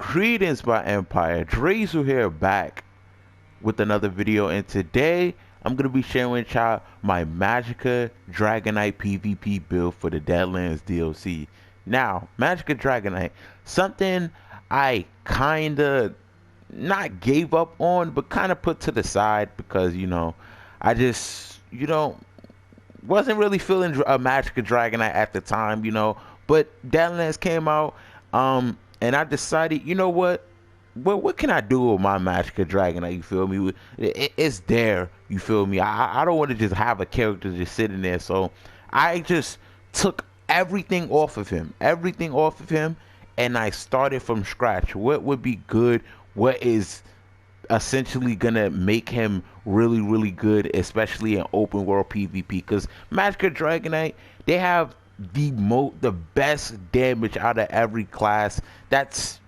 Greetings, my empire. Drazu here, back with another video, and today I'm gonna be sharing with y'all my Magicka Dragonknight PvP build for the Deadlands DLC. Now, Magicka Dragonknight, something I kinda not gave up on, but kind of put to the side because I just wasn't really feeling a Magicka Dragonknight at the time, But Deadlands came out, and I decided, you know what? What can I do with my Magicka Dragonknight? You feel me? It's there. You feel me? I don't want to just have a character just sitting there. So I just took everything off of him, and I started from scratch. What would be good? What is essentially gonna make him really good, especially in open world PvP? Because Magicka Dragonknight, they have the best damage out of every class. That's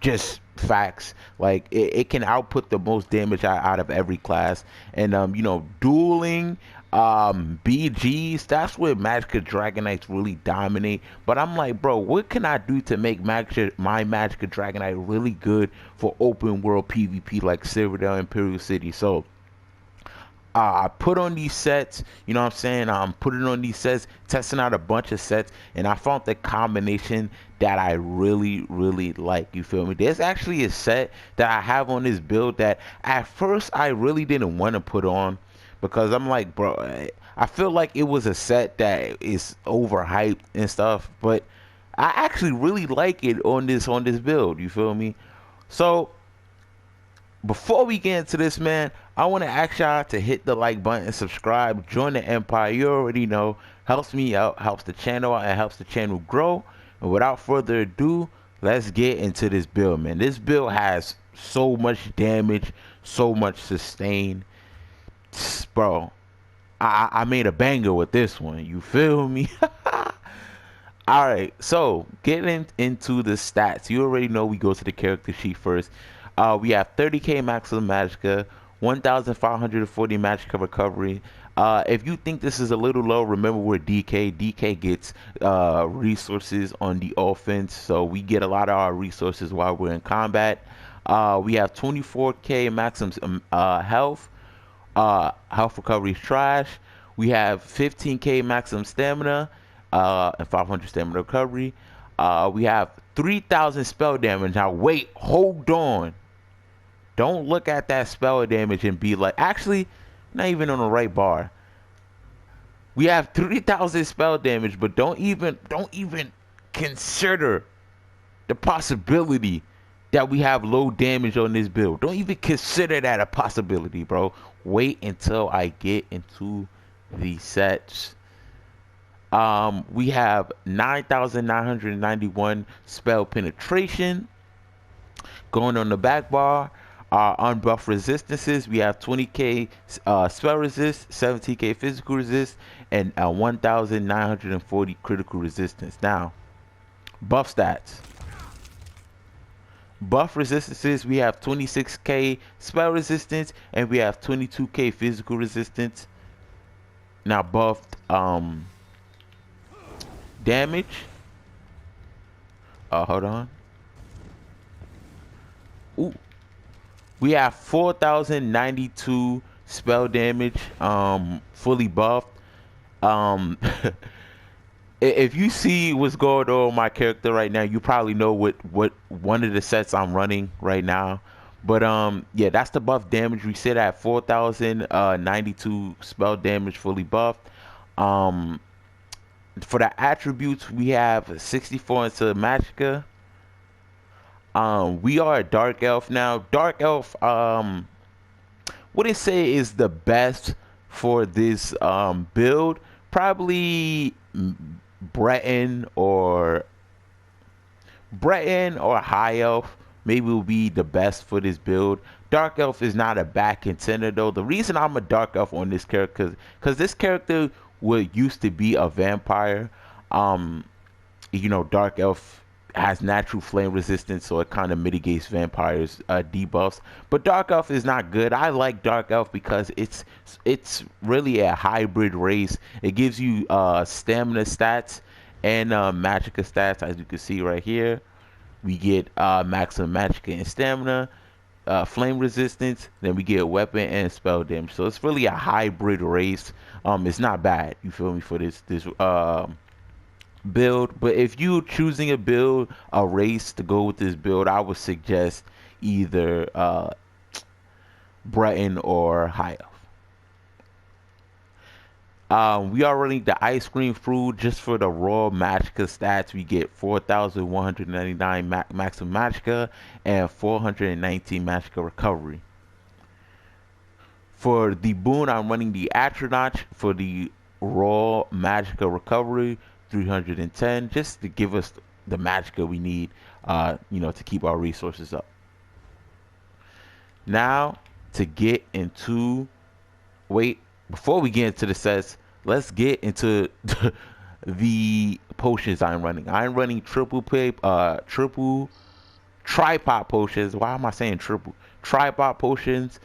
just facts. Like it can output the most damage out of every class. And dueling, BGs, that's where Magicka Dragoknights really dominate. But I'm like, bro, what can I do to make my Magicka Dragonknight really good for open world PvP like Citadel, Imperial City? So I put on these sets, you know what I'm saying? I'm putting on these sets, testing out a bunch of sets, and I found the combination that I really like. You feel me? There's actually a set that I have on this build that at first I really didn't want to put on because I'm like, bro, I feel like it was a set that is overhyped and stuff, but I actually really like it on this build. You feel me? So before we get into this, man, I want to ask y'all to hit the like button, subscribe, join the empire. You already know, helps me out, helps the channel out, and helps the channel grow. And without further ado, let's get into this build, man. This build has so much damage, so much sustain, bro. I made a banger with this one. You feel me? All right, so getting into the stats, you already know we go to the character sheet first. We have 30k maximum Magicka, 1,540 Magicka recovery. If you think this is a little low, remember we're DK. DK gets resources on the offense, so we get a lot of our resources while we're in combat. We have 24k maximum health. Health recovery is trash. We have 15k maximum stamina and 500 stamina recovery. We have 3,000 spell damage. Now wait, hold on. Don't look at that spell damage and be like, actually, not even on the right bar. We have 3,000 spell damage, but don't even consider the possibility that we have low damage on this build. Don't even consider that a possibility, bro. Wait until I get into the sets. We have 9,991 spell penetration. Going on the back bar, our unbuffed resistances, we have 20k spell resist, 17k physical resist, and 1,940 critical resistance. Now, buff stats. Buff resistances, we have 26k spell resistance, and we have 22k physical resistance. Now, buffed damage. Hold on. Ooh. We have 4,092 spell damage, fully buffed. If you see what's going on with my character right now, you probably know what one of the sets I'm running right now. But yeah, that's the buff damage. We sit at 4,092 spell damage, fully buffed. For the attributes, we have 64 into Magicka. We are a Dark Elf now. Dark Elf, wouldn't say is the best for this build. Probably Breton or High Elf maybe will be the best for this build. Dark Elf is not a bad contender though. The reason I'm a Dark Elf on this character, because this character used to be a vampire. Dark Elf has natural flame resistance, so it kind of mitigates vampires debuffs. But Dark Elf is not good. I like Dark Elf because it's really a hybrid race. It gives you stamina stats and Magicka stats, as you can see right here. we get maximum Magicka and stamina, flame resistance, then we get weapon and spell damage. So it's really a hybrid race. It's not bad, you feel me, for this build. But if you're choosing a race to go with this build, I would suggest either Breton or High Elf. We are running the ice cream fruit. Just for the raw Magicka stats, we get 4,199 maximum Magicka and 419 Magicka recovery. For the boon, I'm running the Astronaut for the raw Magicka recovery, 310, just to give us the Magicka we need, to keep our resources up. Now, to get into, before we get into the sets, let's get into the potions I'm running. I'm running triple tripod potions. Why am I saying triple? Tripod potions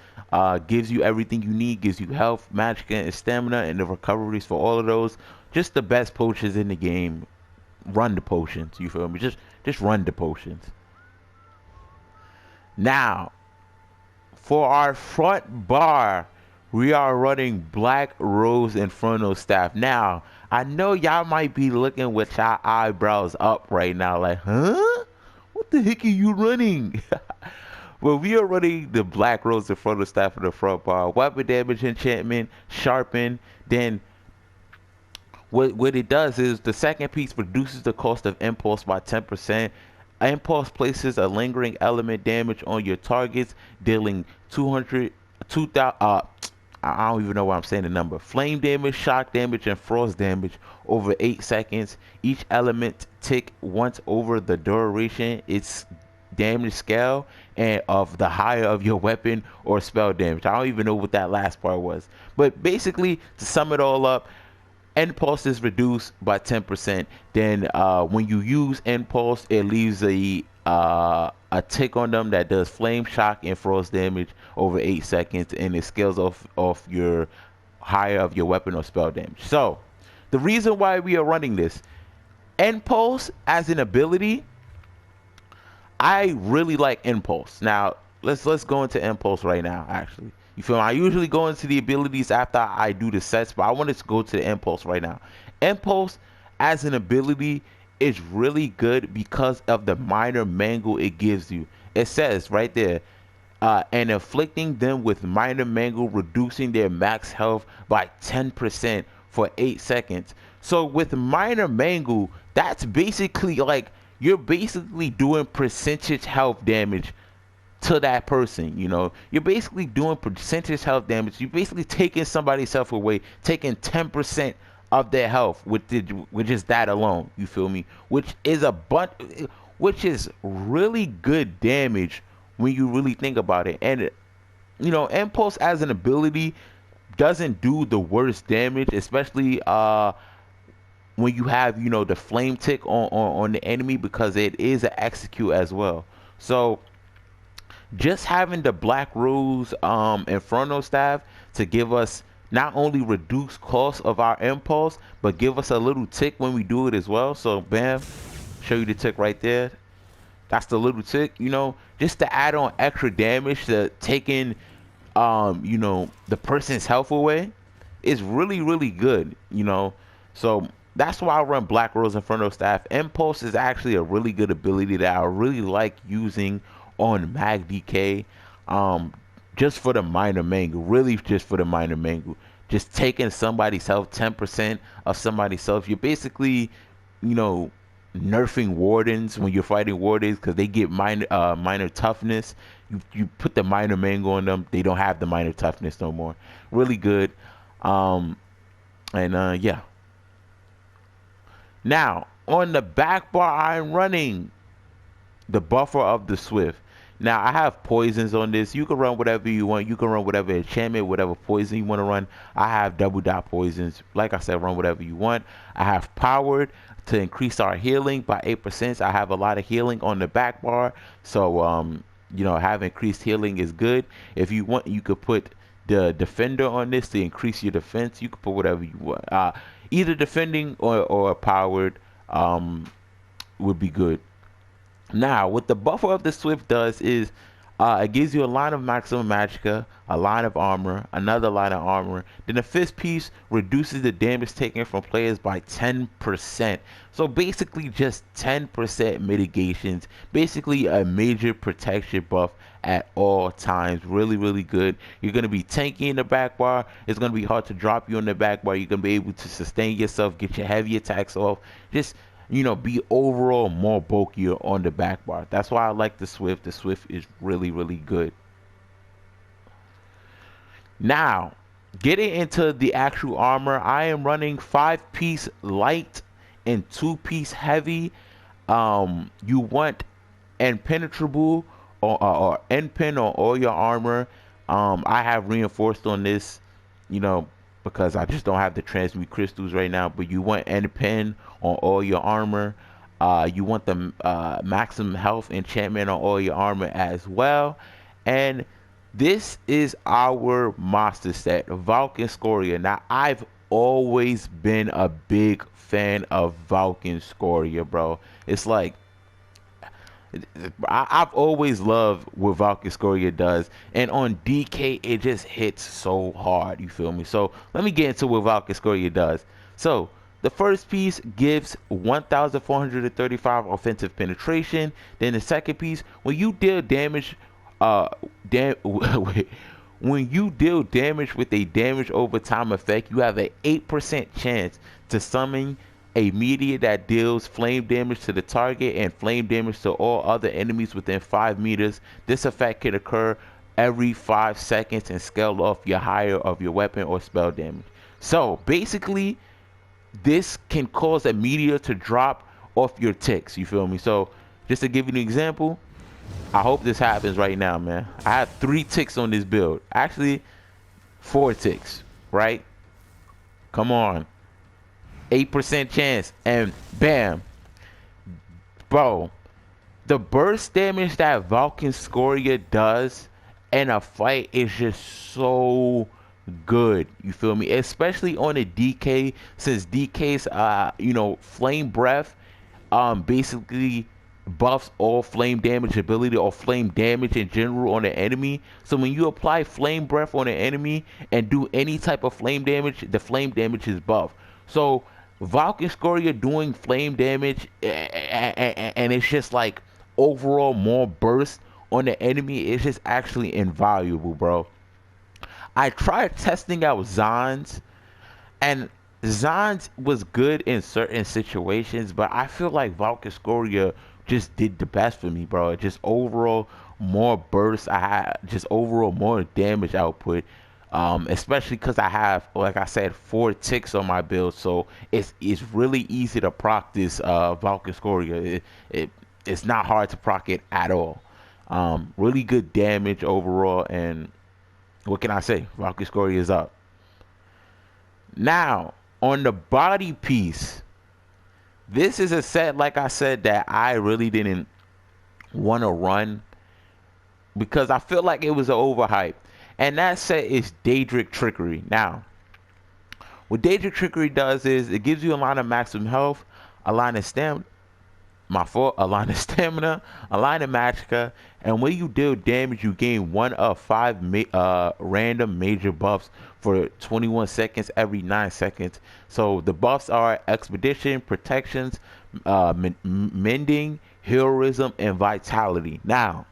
gives you everything you need, gives you health, Magicka, and stamina, and the recoveries for all of those. Just the best potions in the game. Run the potions, you feel me? Just run the potions. Now, for our front bar, we are running Black Rose Inferno Staff. Now, I know y'all might be looking with your eyebrows up right now, like, huh? What the heck are you running? Well, we are running the Black Rose Inferno Staff in the front bar. Weapon damage enchantment, sharpen. Then, what it does is the second piece reduces the cost of impulse by 10%. Impulse places a lingering element damage on your targets, dealing 2,000. I don't even know why I'm saying the number. Flame damage, shock damage, and frost damage over 8 seconds. Each element tick once over the duration its damage scale and of the higher of your weapon or spell damage. I don't even know what that last part was. But basically, to sum it all up, impulse is reduced by 10%. Then when you use impulse, it leaves a tick on them that does flame, shock, and frost damage over 8 seconds, and it scales off your higher of your weapon or spell damage. So the reason why we are running this impulse as an ability, I really like impulse. Now let's go into impulse right now. Actually, you feel me? I usually go into the abilities after I do the sets, but I wanted to go to the impulse right now. Impulse as an ability is really good because of the minor mangle it gives you. It says right there, and inflicting them with minor mangle, reducing their max health by 10% for 8 seconds. So with minor mangle, that's basically like you're basically doing percentage health damage to that person. You're basically doing percentage health damage. You're basically taking somebody's health away, taking 10% of their health with just that alone, you feel me? Which is really good damage when you really think about it. And impulse as an ability doesn't do the worst damage, especially when you have the flame tick on the enemy, because it is an execute as well. So just having the Black Rose Inferno Staff to give us not only reduce cost of our impulse, but give us a little tick when we do it as well. So bam, show you the tick right there. That's the little tick, just to add on extra damage to taking the person's health away is really, really good, So that's why I run Black Rose Inferno Staff. Impulse is actually a really good ability that I really like using on Magicka. Just for the minor mangle, really just for the minor mangle. Just taking somebody's health, 10% of somebody's health. You're basically, nerfing wardens when you're fighting wardens because they get minor toughness. You put the minor mangle on them, they don't have the minor toughness no more. Really good. Yeah. Now, on the back bar, I'm running the Buffer of the Swift. Now, I have poisons on this. You can run whatever you want. You can run whatever enchantment, whatever poison you want to run. I have double dot poisons. Like I said, run whatever you want. I have powered to increase our healing by 8%. I have a lot of healing on the back bar. So, have increased healing is good. If you want, you could put the defender on this to increase your defense. You could put whatever you want. Either defending or powered would be good. Now, what the buffer of the Swift does is it gives you a line of maximum magicka, a line of armor, another line of armor. Then the fifth piece reduces the damage taken from players by 10%. So basically just 10% mitigations. Basically a major protection buff at all times. Really, really good. You're going to be tanky in the back bar. It's going to be hard to drop you in the back bar. You're going to be able to sustain yourself, get your heavy attacks off. Just, you know, be overall more bulkier on the back bar. That's why I like the Swift. The Swift is really, really good. Now, getting into the actual armor, I am running 5-piece light and 2-piece heavy. You want impenetrable or NPen on all your armor. I have reinforced on this, you know, because I just don't have the transmute crystals right now. But you want NPen on all your armor. You want the maximum health enchantment on all your armor as well. And this is our monster set, Vulcan Scoria. Now, I've always been a big fan of Vulcan Scoria, bro. It's like, I've always loved what Vulcan Scoria does, and on DK it just hits so hard, you feel me? So let me get into what Vulcan Scoria does. So the first piece gives 1,435 offensive penetration. Then the second piece, when you deal damage when you deal damage with a damage over time effect, you have an 8% chance to summon a meteor that deals flame damage to the target and flame damage to all other enemies within 5 meters. This effect can occur every 5 seconds and scale off your higher of your weapon or spell damage. So basically, this can cause a meteor to drop off your ticks, you feel me? So just to give you an example, I hope this happens right now, man. I have 3 ticks on this build. Actually, 4 ticks, right? Come on. 8% chance, and bam, bro. The burst damage that Vulcan Scoria does in a fight is just so good, you feel me? Especially on a DK, since DK's you know, flame breath basically buffs all flame damage ability or flame damage in general on the enemy. So when you apply flame breath on an enemy and do any type of flame damage, the flame damage is buffed. So Vulcan Scoria doing flame damage, and it's just like overall more burst on the enemy. It's just actually invaluable, bro. I tried testing out Zons, and Zons was good in certain situations, but I feel like Vulcan Scoria just did the best for me, bro. Just overall more burst. I had just overall more damage output. Especially because I have, like I said, 4 ticks on my build, so it's really easy to proc this Vulcan Scoria. It's not hard to proc it at all. Really good damage overall, and what can I say? Vulcan Scoria is up. Now on the body piece, this is a set, like I said, that I really didn't want to run because I feel like it was an overhype. And that set is Daedric Trickery. Now, what Daedric Trickery does is it gives you a line of maximum health, a line of stamina, a line of stamina, a line of magicka, and when you deal damage, you gain 1 of 5 random major buffs for 21 seconds every 9 seconds. So the buffs are expedition, protections, mending, heroism, and vitality. Now,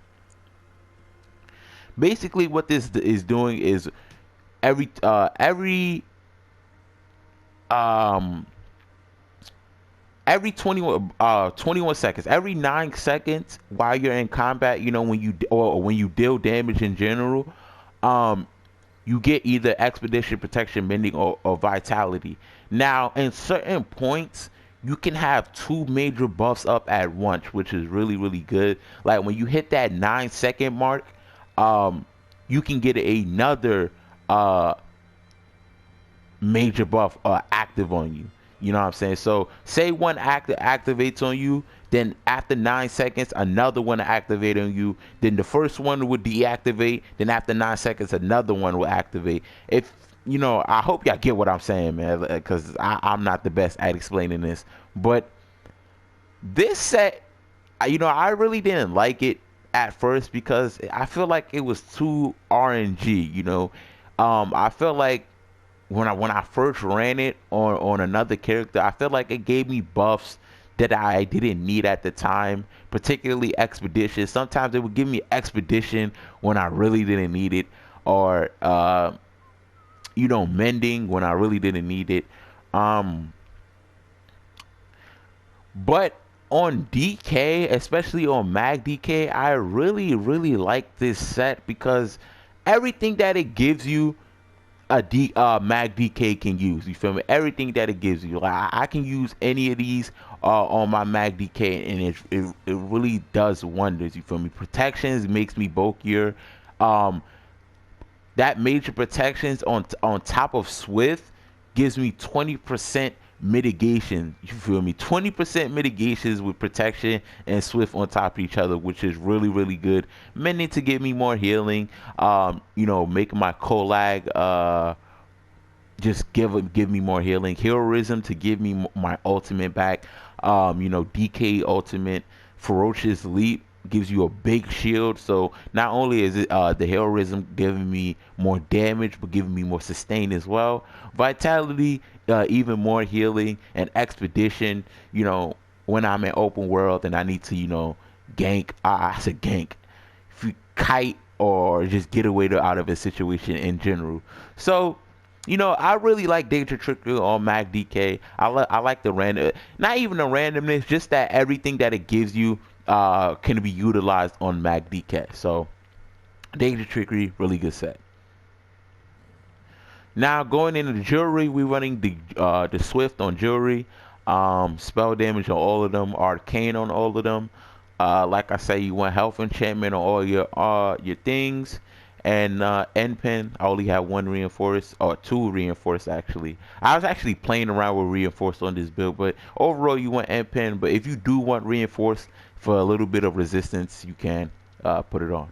basically what this is doing is every 21 seconds, every 9 seconds while you're in combat, you know, when you deal damage in general, you get either expedition, protection, mending, or vitality. Now in certain points you can have 2 major buffs up at once, which is really, really good. Like when you hit that 9-second mark, you can get another major buff active on you. You know what I'm saying? So say one activates on you, then after 9 seconds another one will activate on you, then the first one would deactivate, then after 9 seconds another one will activate. If you know, I hope y'all get what I'm saying, man, because I'm not the best at explaining this, but this set I really didn't like it at first because I feel like it was too RNG. I felt like when I first ran it on another character, I felt like it gave me buffs that I didn't need at the time, particularly expedition. Sometimes it would give me expedition when I really didn't need it, or mending when I really didn't need it. Um, but on DK, especially on Mag DK, I really, really like this set because everything that it gives you, Mag DK can use. You feel me? Everything that it gives you, like I can use any of these on my Mag DK, and it really does wonders. You feel me? Protections makes me bulkier. Um, that major protections on top of Swift gives me 20% mitigation. You feel me? 20% mitigations with protection and Swift on top of each other, which is really, really good. Meant to give me more healing. Making my Colag just give me more healing. Heroism to give me my ultimate back. DK ultimate. Ferocious Leap gives you a big shield. So not only is it the heroism giving me more damage, but giving me more sustain as well. Vitality, even more healing, and expedition. When I'm in open world and I need to, gank. I said gank. If you kite or just get away out of a situation in general. So I really like Danger Trickery on Mag DK. I like the random, not even the randomness, just that everything that it gives you can be utilized on Mag DK. So Danger Trickery, really good set. Now going into the jewelry, we're running the Swift on jewelry, spell damage on all of them, arcane on all of them. Like I say, you want health enchantment on all your things. And end pen, I only have one reinforced, or two reinforced actually. I was actually playing around with reinforced on this build, but overall you want end pen. But if you do want reinforced for a little bit of resistance, you can put it on.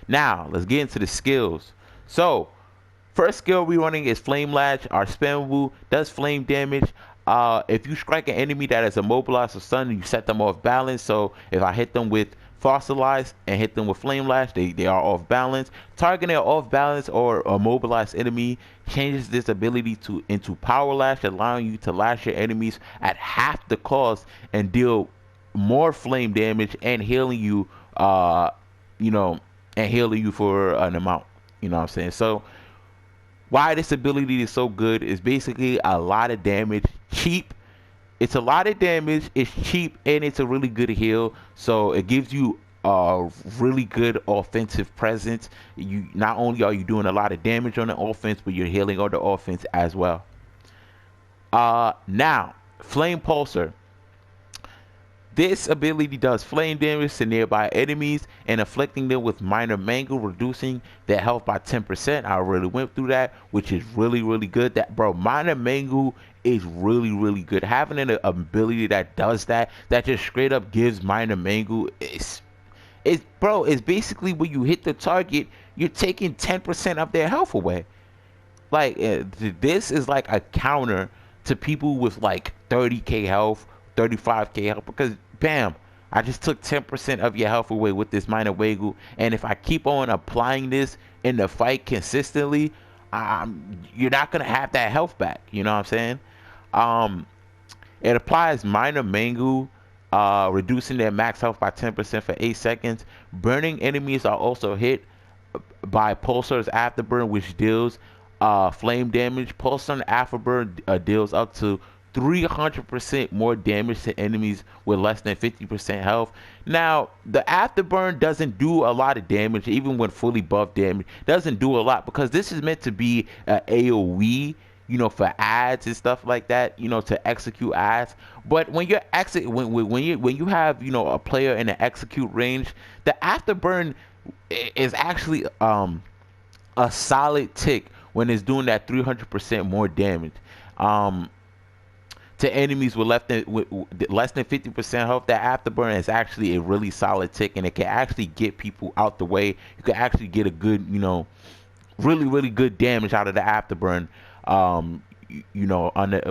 Now let's get into the skills. So first skill we're running is Flame Lash. Our spammable does flame damage. If you strike an enemy that is immobilized or stunned, you set them off balance. So if I hit them with Fossilize and hit them with Flame Lash, they are off balance. Targeting an off balance or immobilized enemy changes this ability into Power Lash, allowing you to lash your enemies at half the cost and deal more flame damage and healing you, for an amount. You know what I'm saying? So why this ability is so good is basically a lot of damage, cheap. It's a lot of damage, it's cheap, and it's a really good heal. So it gives you a really good offensive presence. You not only are you doing a lot of damage on the offense, but you're healing on the offense as well. Now, Flame Pulsar. This ability does flame damage to nearby enemies and afflicting them with minor mangle, reducing their health by 10%. I already went through that, which is really, really good. That, bro, minor mangle is really, really good. Having an ability that does that just straight up gives minor mangle, it's basically when you hit the target, you're taking 10% of their health away. Like, this is like a counter to people with like 30k health, 35k health, because bam, I just took 10% of your health away with this minor wiggle. And if I keep on applying this in the fight consistently, you're not gonna have that health back. You know what I'm saying? It applies minor mangle, reducing their max health by 10% for 8 seconds. Burning enemies are also hit by Pulsar's Afterburn, which deals flame damage. Pulsar Afterburn deals up to 300% more damage to enemies with less than 50% health. Now, the Afterburn doesn't do a lot of damage, even when fully buffed damage. Doesn't do a lot because this is meant to be an AoE, for ads and stuff like that, to execute ads. But when you're when you have, a player in the execute range, the Afterburn is actually a solid tick when it's doing that 300% more damage. To enemies with less than 50% health, that Afterburn is actually a really solid tick, and it can actually get people out the way. You can actually get a good, really, really good damage out of the Afterburn,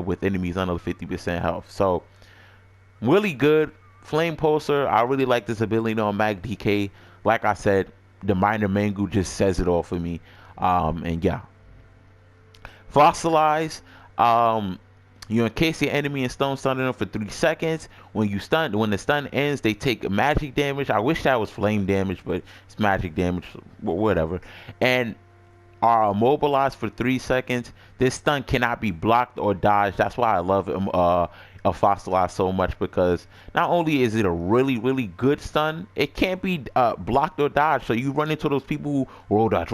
with enemies under 50% health. So really good. Flame Pulsar, I really like this ability on Magicka. Like I said, the minor Mangu just says it all for me. And yeah. Fossilize. You encase your enemy in stun, stunning them for 3 seconds. When the stun ends, they take magic damage. I wish that was flame damage, but it's magic damage, whatever. And are immobilized for 3 seconds. This stun cannot be blocked or dodged. That's why I love a Fossilize so much, because not only is it a really good stun, it can't be blocked or dodged. So you run into those people who roll dodge,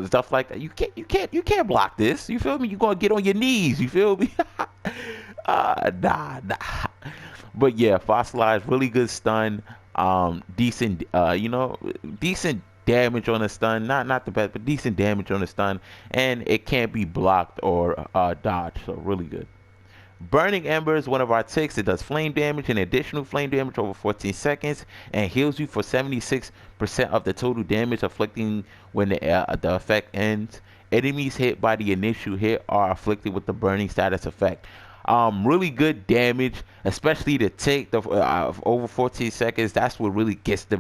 stuff like that. You can't block this. You feel me? You gonna get on your knees. You feel me? Nah. But yeah, Fossilize, really good stun. Decent, decent damage on a stun. Not the best, but decent damage on a stun, and it can't be blocked or dodged. So really good. Burning Ember is one of our ticks. It does flame damage and additional flame damage over 14 seconds and heals you for 76% of the total damage afflicting when the effect ends. Enemies hit by the initial hit are afflicted with the burning status effect. Really good damage, especially the tick over 14 seconds. That's what really gets the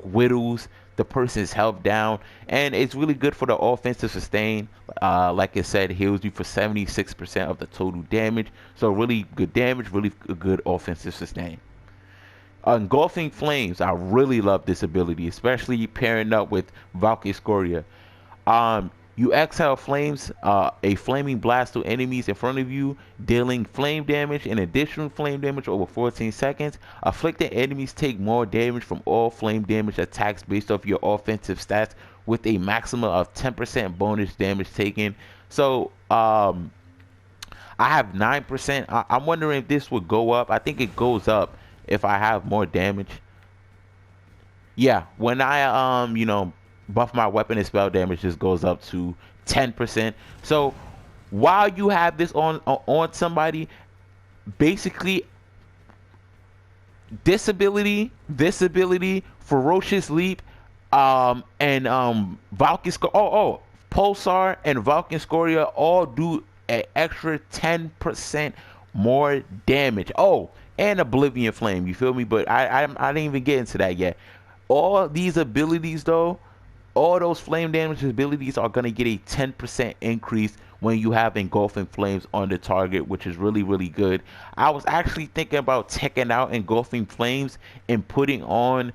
whittles the person's health down, and it's really good for the offensive sustain. Like I said, heals you for 76% of the total damage, so really good damage, really good offensive sustain. Engulfing Flames, I really love this ability, especially pairing up with Valkyrie. You exhale flames, a flaming blast to enemies in front of you, dealing flame damage and additional flame damage over 14 seconds. Afflicted enemies take more damage from all flame damage attacks based off your offensive stats, with a maximum of 10% bonus damage taken. So, I have 9%. I'm wondering if this would go up. I think it goes up if I have more damage. Yeah, when I, buff my weapon and spell damage, just goes up to 10%. So while you have this on somebody, basically this ability, Ferocious Leap, and Valkyrie, Pulsar and Valkyrie all do an extra 10% more damage. Oh, and Oblivion Flame, you feel me? But I didn't even get into that yet. All these abilities though, all those flame damage abilities are going to get a 10% increase when you have Engulfing Flames on the target, which is really good. I was actually thinking about checking out Engulfing Flames and putting on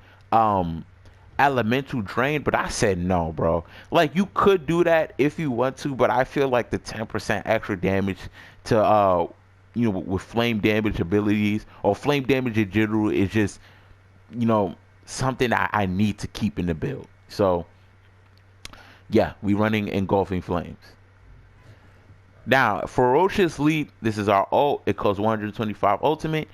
Elemental Drain, but I said no, bro. Like, you could do that if you want to, but I feel like the 10% extra damage to with flame damage abilities or flame damage in general is just something I need to keep in the build. So yeah, we running Engulfing Flames. Now, Ferocious Leap, this is our ult. It costs 125 ultimate.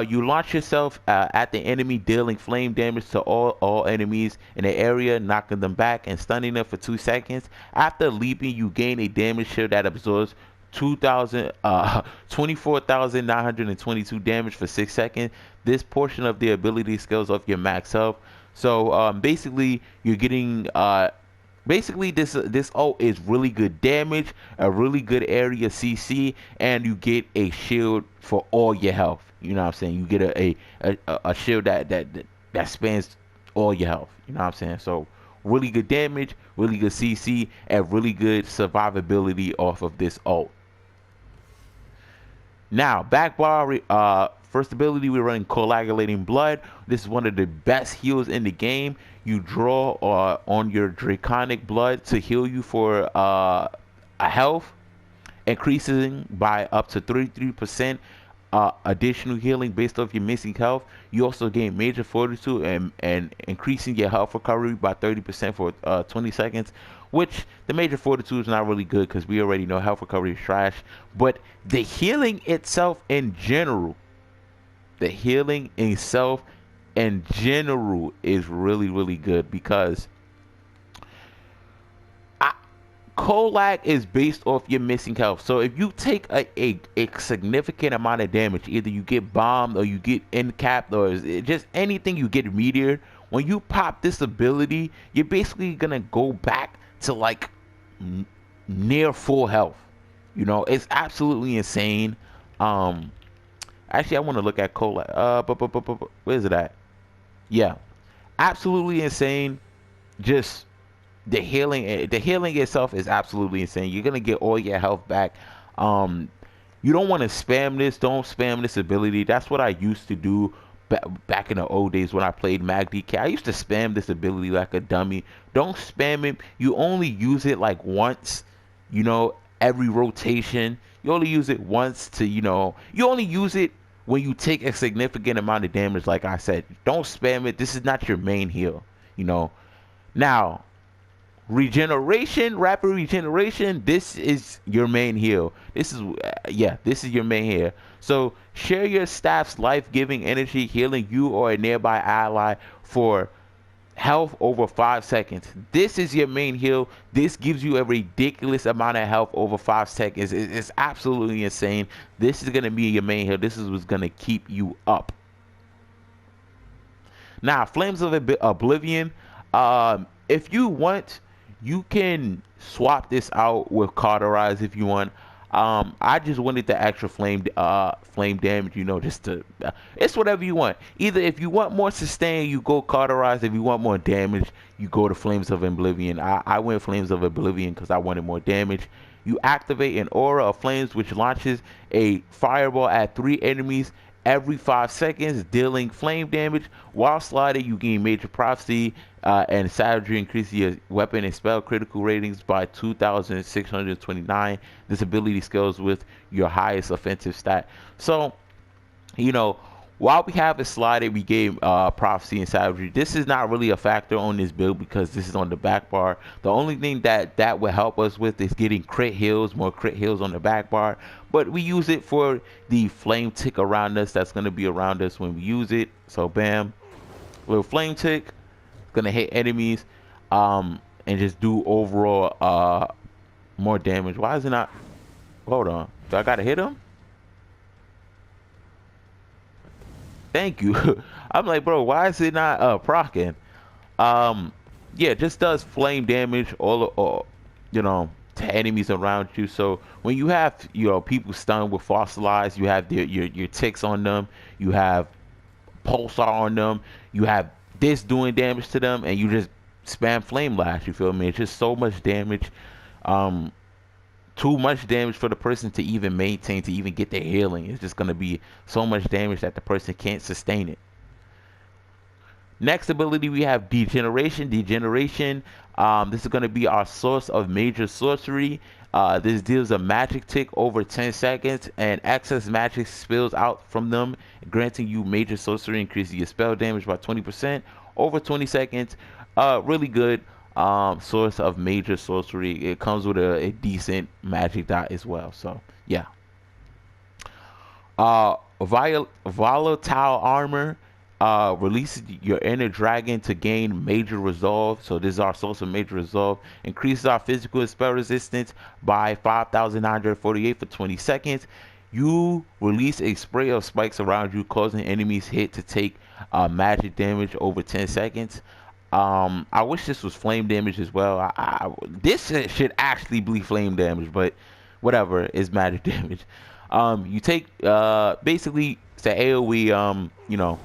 You launch yourself at the enemy, dealing flame damage to all enemies in the area, knocking them back and stunning them for 2 seconds. After leaping, you gain a damage shield that absorbs 24,922 damage for 6 seconds. This portion of the ability scales off your max health. So basically, you're getting this ult is really good damage, a really good area CC, and you get a shield for all your health. You know what I'm saying? You get a shield that spans all your health. You know what I'm saying? So really good damage, really good CC, and really good survivability off of this ult. Now, back bar, first ability, we're running Coagulating Blood. This is one of the best heals in the game. You draw on your Draconic Blood to heal you for a health, increasing by up to 33% additional healing based off your missing health. You also gain Major Fortitude and increasing your health recovery by 30% for 20 seconds, which the Major Fortitude is not really good because we already know health recovery is trash. But the healing itself in general, is really good, because Colag is based off your missing health. So if you take a significant amount of damage, either you get bombed or you get encapped or just anything, you get meteored, when you pop this ability, you're basically gonna go back to like near full health. It's absolutely insane. Actually, I want to look at Cola. Where is it at? Yeah, absolutely insane. Just the healing itself is absolutely insane. You're gonna get all your health back. Um, you don't want to spam this. Don't spam this ability. That's what I used to do back in the old days when I played Magicka. I used to spam this ability like a dummy. Don't spam it. You only use it like once, you know, every rotation. You only use it once to, you know, you only use it when you take a significant amount of damage. Like I said, don't spam it. This is not your main heal, you know. Now, regeneration, rapid regeneration, this is your main heal. This is yeah, this is your main heal. So share your staff's life-giving energy, healing you or a nearby ally for health over 5 seconds. This is your main heal. This gives you a ridiculous amount of health over 5 seconds. It's absolutely insane. This is going to be your main heal. This is what's going to keep you up. Now, Flames of Oblivion, if you want, you can swap this out with Cauterize if you want. I just wanted the extra flame damage, you know, just to it's whatever you want. Either if you want more sustain, you go Cauterize. If you want more damage, you go to Flames of Oblivion. I went Flames of Oblivion because I wanted more damage. You activate an aura of flames which launches a fireball at 3 enemies every 5 seconds, dealing flame damage. While sliding, you gain major prophecy, and savagery increases your weapon and spell critical ratings by 2,629. This ability scales with your highest offensive stat. So, you know, while we have it slided, we gave prophecy and savagery. This is not really a factor on this build because this is on the back bar. The only thing that will help us with is getting crit heals, more crit heals on the back bar. But we use it for the flame tick around us that's going to be around us when we use it. So bam, little flame tick, going to hit enemies, and just do overall more damage. Why is it not? Hold on, do I got to hit him? Thank you. I'm like, bro, why is it not proccing? Yeah, just does flame damage all you know, to enemies around you. So when you have, you know, people stunned with fossilized, you have your ticks on them, you have pulsar on them, you have this doing damage to them, and you just spam flame lash. You feel me? It's just so much damage. Too much damage for the person to even maintain, to even get their healing. It's just going to be so much damage that the person can't sustain it. Next ability, we have Degeneration. Degeneration, this is going to be our source of major sorcery. This deals a magic tick over 10 seconds, and excess magic spills out from them, granting you major sorcery, increasing your spell damage by 20% over 20 seconds. Really good source of major sorcery. It comes with a decent magic dot as well. So yeah. Volatile armor, releases your inner dragon to gain major resolve. So this is our source of major resolve. Increases our physical and spell resistance by 5,948 for 20 seconds. You release a spray of spikes around you, causing enemies hit to take magic damage over 10 seconds. I wish this was flame damage as well. This should actually be flame damage, but whatever, it's magic damage. You take basically it's an AoE, you know,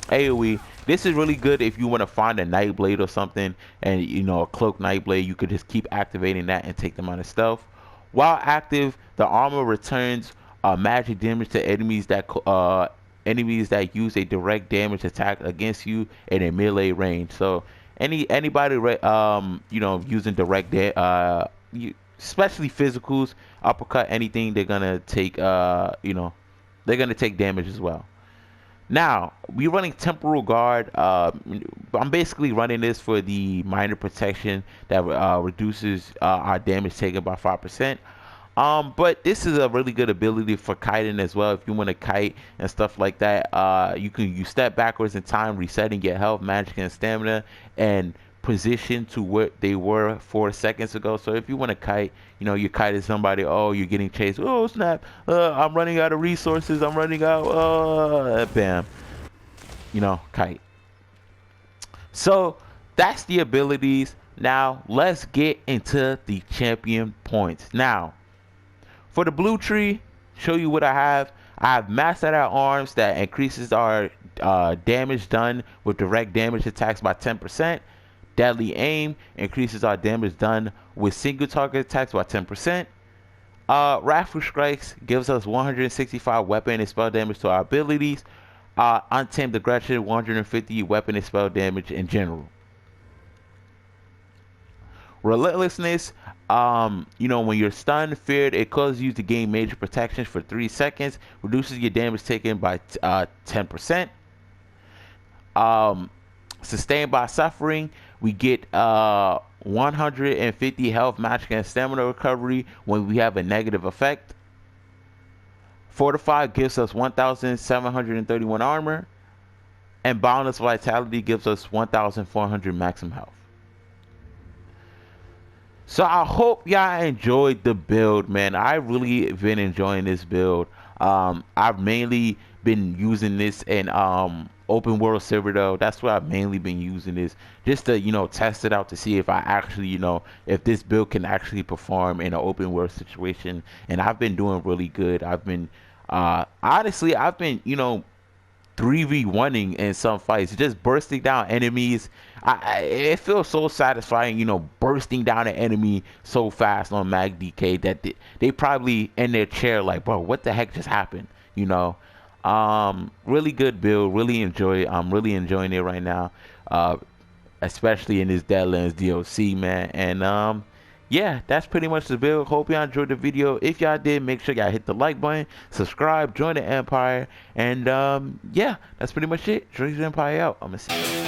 AoE. This is really good if you want to find a Nightblade or something, and you know, a cloak Nightblade. You could just keep activating that and take them out of stealth. While active, the armor returns magic damage to enemies that use a direct damage attack against you in a melee range. So anybody you know, using direct especially physicals, uppercut, anything, they're gonna take you know, they're gonna take damage as well. Now we're running Temporal Guard. I'm basically running this for the minor protection that reduces our damage taken by 5%. But this is a really good ability for kiting as well. If you want to kite and stuff like that, you step backwards in time, resetting your health, magic, and stamina, and position to what they were 4 seconds ago. So if you want to kite, you know, you kited somebody, oh, you're getting chased, oh snap, I'm running out of resources, I'm running out, bam, you know, kite. So that's the abilities. Now let's get into the champion points. Now for the blue tree, show you what I have. I have mastered out arms that increases our damage done with direct damage attacks by 10%. Deadly aim increases our damage done with single target attacks by 10%. Wrathful Strikes gives us 165 weapon and spell damage to our abilities. Untamed Aggression, 150 weapon and spell damage in general. Relentlessness, when you're stunned, feared, it causes you to gain major protection for 3 seconds, reduces your damage taken by 10%. Sustained by Suffering, we get 150 health, magic, and stamina recovery when we have a negative effect. Fortify gives us 1,731 armor, and Boundless Vitality gives us 1,400 maximum health. So I hope y'all enjoyed the build, man. I really been enjoying this build. I've mainly been using this in open world server though. That's where I've mainly been using this, just to test it out to see if I actually if this build can actually perform in an open world situation. And I've been doing really good. I've been honestly, I've been 3v1ing in some fights, just bursting down enemies. It feels so satisfying, bursting down an enemy so fast on Magicka that they probably in their chair like, bro, what the heck just happened? Really good build, really enjoy it. I'm really enjoying it right now, especially in this Deadlands DLC, man. And yeah, that's pretty much the build. Hope y'all enjoyed the video. If y'all did, make sure y'all hit the like button, subscribe, join the Empire, and yeah, that's pretty much it. Dragonknight Empire out. I'm gonna see you.